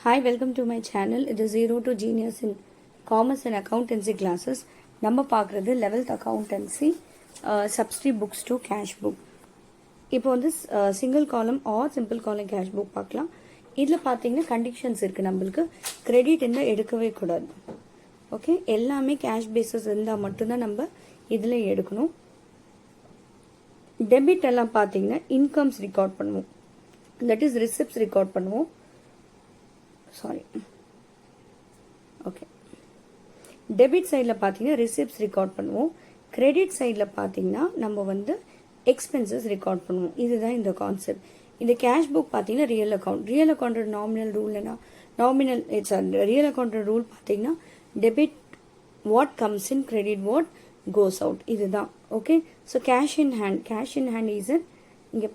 Hi, welcome to my channel. இது Zero to Genius in Commerce and Accountancy classes. நம்ம பார்க்குறது 11th Accountancy Subsidy Books to Cash Book. இப்போ வந்து single column or simple column cash book பார்க்கலாம். இதில் பார்த்தீங்கன்னா conditions இருக்குது. நம்மளுக்கு கிரெடிட் இருந்தால் எடுக்கவே கூடாது. ஓகே, எல்லாமே கேஷ் பேஸஸ் இருந்தால் மட்டும்தான் நம்ம இதில் எடுக்கணும். டெபிட் எல்லாம் பார்த்தீங்கன்னா இன்கம்ஸ் ரெக்கார்ட் பண்ணுவோம், தட் இஸ் ரிசிப்ட்ஸ் ரெக்கார்ட் பண்ணுவோம். ஓகே, டெபிட் சைடில் பார்த்தீங்கன்னா ரிசிப்ட்ஸ் ரெக்கார்ட் பண்ணுவோம். கிரெடிட் சைடில் பார்த்தீங்கன்னா நம்ம வந்து எக்ஸ்பென்சஸ் ரெக்கார்ட் பண்ணுவோம். இதுதான் இந்த கான்செப்ட். இந்த கேஷ் புக் பார்த்தீங்கன்னா ரியல் அக்கௌண்ட். ரியல் அக்கௌண்டோட நாமினல் ரூல்னா நாமினல் ரியல் அக்கௌண்டோட ரூல் பார்த்தீங்கன்னா debit what comes in, credit what goes out. இதுதான். Okay, so cash in hand is இங்கே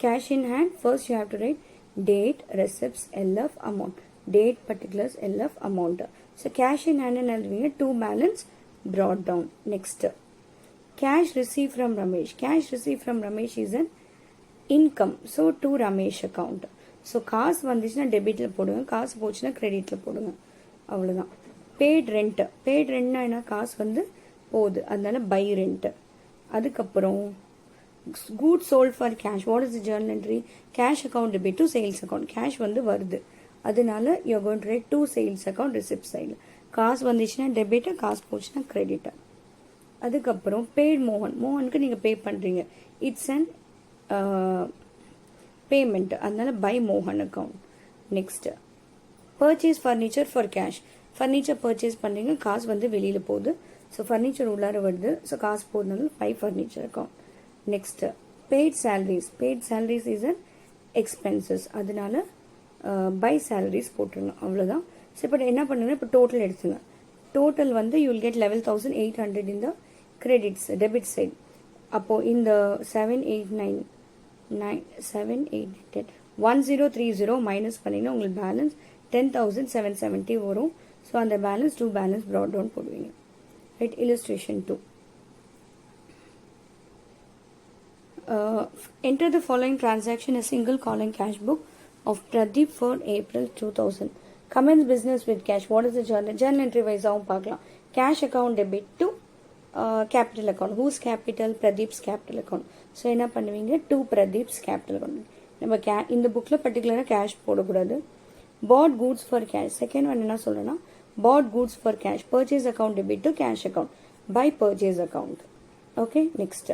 cash in hand. First you have to write date, receipts, LF, amount. Date, particulars, LF, amount. So cash in hand and to balance brought down. Next, cash received from Ramesh. Cash received from Ramesh is an income. So to Ramesh account. So காசு வந்துச்சுன்னா டெபிட்ல போடுங்க, காசு போச்சுன்னா கிரெடிட்ல போடுங்க. அவ்வளோதான். Bad ரெண்ட்னா என்ன, காசு வந்து போகுது, அதனால பை ரெண்ட். அதுக்கப்புறம் goods sold for cash. What is the journal entry? Cash account debit to sales account. Cash வந்து வருது, அதனால you are going to write to sales account receipt side. காசு வந்துச்சுன்னா டெபிட், காசு போச்சுன்னா கிரெடிட். அதுக்கப்புறம் paid மோகனுக்கு நீங்கள் பே பண்ணுறீங்க, இட்ஸ் அண்ட் பேமெண்ட், அதனால பை மோகன் account. Next, purchase furniture for cash. Furniture purchase பண்ணுறீங்க, காசு வந்து வெளியில் போகுது, ஸோ ஃபர்னிச்சர் உள்ளார வருது, ஸோ காசு போடுறதுனால by furniture account. Next, paid salaries. Paid salaries is an expenses, அதனால பை சேலரிஸ் போட்டுருங்க. அவ்வளோதான். ஸோ இப்போ என்ன பண்ணுங்கன்னா, இப்போ டோட்டல் எடுத்துங்க. டோட்டல் வந்து யூ வில் கெட் 11,800 இந்த கிரெடிட்ஸ் டெபிட் சைட். அப்போது இந்த 1030 மைனஸ் பண்ணிங்கன்னா உங்களுக்கு பேலன்ஸ் 10,770 வரும். ஸோ அந்த பேலன்ஸ் பேலன்ஸ் ப்ராட் டவுன் போடுவீங்க. Right, illustration 2. Enter the following transaction a single column cash book of Pradeep for April 2000. Commence business with cash. What is the journal? Journal entry wise ஆகும் பார்க்கலாம். Cash account debit to capital account. Whose capital? Pradeep's capital account. So என்ன பண்ணுவீங்க, to Pradeep's capital account. நம்ம இந்த புக்கில் பர்டிகுலராக cash போடக்கூடாது. Bought goods for cash. Second one என்ன சொல்றேன்னா, bought goods for cash. Purchase account debit to cash account. By purchase account. Okay, next.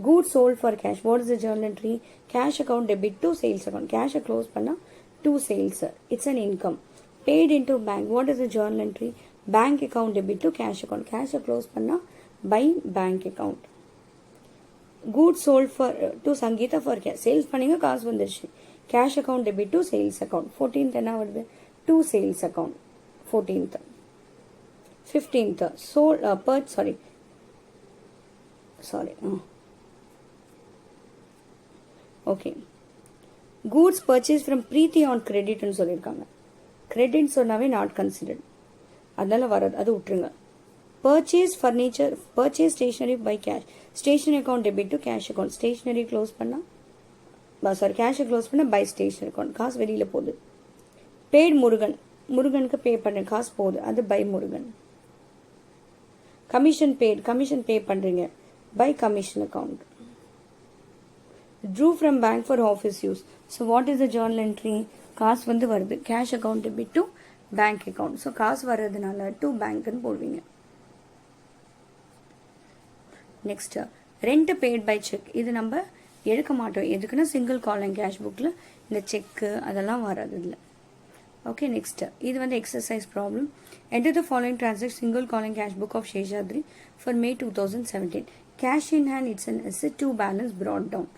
Goods sold for cash. What is the journal entry? Cash account debit to sales account. Cash close panna to sales. It's an income. Paid into bank. What is the journal entry? Bank account debit to cash account. Cash close panna by bank account. Goods sold for to Sangeeta for cash. Sales panninga காசு வந்துருச்சு. Cash account debit to sales account. 14th என்ன வருது? To sales account. 14th. 15th sold okay, goods purchase from Preethi on கிரெடிட்னு சொல்லியிருக்காங்க. Credit சொன்னாவே not considered, அதனால வராது, அது விட்டுருங்க. Purchase furniture, purchase stationery by cash. Stationery account debit to cash account. Stationery close பண்ணால் கேஷை க்ளோஸ் பண்ணால் பை ஸ்டேஷனரி அக்கௌண்ட், காசு வெளியில் போகுது. பேட் முருகனுக்கு பே பண்ண காசு போகுது, அது பை முருகன். கமிஷன் பே பண்ணுறீங்க, by commission account. Drew from bank for office use. So what is the journal entry? காசு வந்து வருது, cash account debit to bank account. So காசு வர்றதுனால டு பேங்க்னு போடுவீங்க. Next, rent paid by cheque. இது நம்ம எடுக்க மாட்டோம், எதுக்குன்னா சிங்கிள் காலம் கேஷ் புக்கில் இந்த செக்கு அதெல்லாம் வராது இல்லை. ஓகே, நெக்ஸ்ட், இது வந்து exercise problem. Enter the following transaction single column cash book of Sheshadri for May 2017. Cash in hand, it's an asset to balance brought down.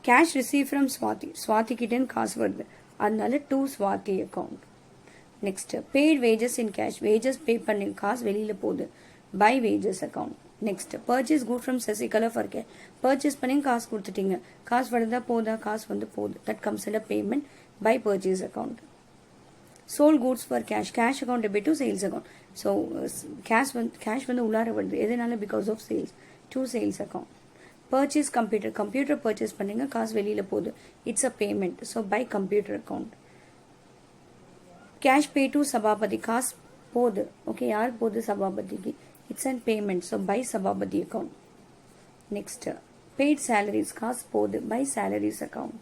Cash received from Swati கிட்ட காசு வருது, அதனால to Swati account. Next, paid wages in cash. wages pay பண்ணி காசு வெளியில போகுது, by wages account. Next, purchase good from Sasikala for cash. purchase பண்ணி காசு கொடுத்துட்டீங்க, காசு வருதா போதா, காசு வந்து போகுது, that comes under payment by purchase account. sold goods for cash. cash account debit to sales account. So cash வந்து உள்ளார வருது, எதனால? because of sales, to sales account. Purchase computer purchase பண்ணுங்க, காசு வெளியில் போகுது, it's a payment. So by computer account. Cash pay to Sabapathi, காசு போகுது, ஓகே, யார் போகுது, சபாபதிக்கு, it's and payment. So by Sabapathi account. Next paid salaries, காசு போகுது, by salaries account.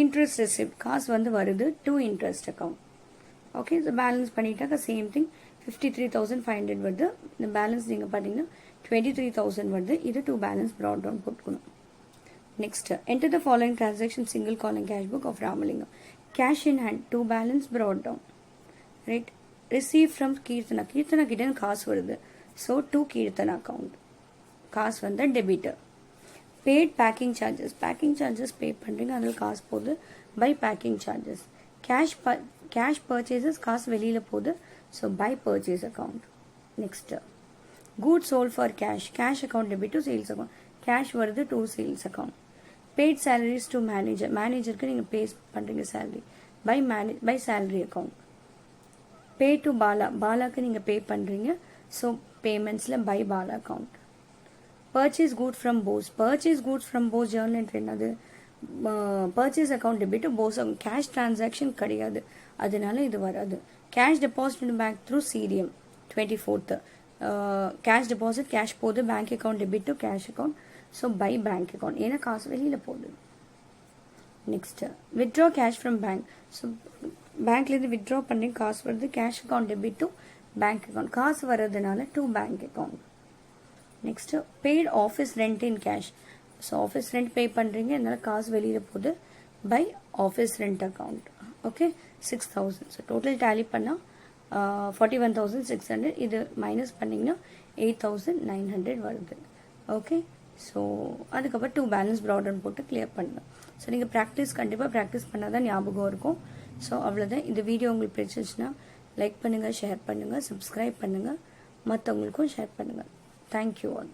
Interest receipt, காசு வந்து வருது, to interest account. Okay, so balance பண்ணிட்டாக்க சேம் திங் 53,500 வருது. இந்த பேலன்ஸ் நீங்கள் பார்த்தீங்கன்னா 23,000 வருது. இது டு பேலன்ஸ் ப்ராட் டவுன் போட்டுக்கணும். Next enter the following transaction single column cash book of Ramalingam. Cash in hand, to balance brought down. Right, receive from Keerthana, Keerthana கிட்ட காசு வருது, ஸோ டு கீர்த்தனா அக்கௌண்ட். காசு வந்து debtor. Paid packing charges, packing charges pay பண்ணுறீங்க, அதில் காசு போகுது, by packing charges. Cash purchases, காசு வெளியில் போகுது, so by purchase account. Next goods sold for cash, cash account debit to sales account. Cash வருது, to sales account. Paid salaries to manager, மேனேஜருக்கு நீங்கள் பே பண்ணுறீங்க salary, by salary account. Pay to Bala, பாலாக்கு நீங்கள் pay பண்ணுறீங்க, so பேமெண்ட்ஸில் by Bala account. Purchase good from Bose, purchase goods from Bose journal entry என்னது, purchase account debit Bose account. Cash transaction கிடையாது, அதனால இது வராது. Cash deposit bank through CDM 24th. Cash deposit, cash போகுது, bank account debit to cash account, so by bank account, ஏன்னா காசு வெளியில் போகுது. Next withdraw cash from bank, so பேங்க்லேருந்து வித்ட்ரா பண்ணி காசு வருது, cash account debit to bank account, காசு வர்றதுனால to bank account. Next paid office rent in cash, so office rent pay பண்ணுறீங்க, அதனால காசு வெளியில் போகுது, by office rent account. Okay, 6,000. So total tally பண்ணால் 41,600. இது மைனஸ் பண்ணிங்கன்னா 8,900 வருது. ஓகே, ஸோ அதுக்கப்புறம் டூ பேலன்ஸ் ப்ராடவுன் போட்டு கிளியர் பண்ணுங்க. ஸோ நீங்கள் கண்டிப்பாக ப்ராக்டிஸ் பண்ணால் தான் ஞாபகம் இருக்கும். ஸோ அவ்வளோதான். இந்த வீடியோ உங்களுக்கு பிடிச்சிச்சுன்னா லைக் பண்ணுங்கள், ஷேர் பண்ணுங்கள், சப்ஸ்கிரைப் பண்ணுங்கள், மற்றவங்களுக்கும் ஷேர் பண்ணுங்கள். Thank you all.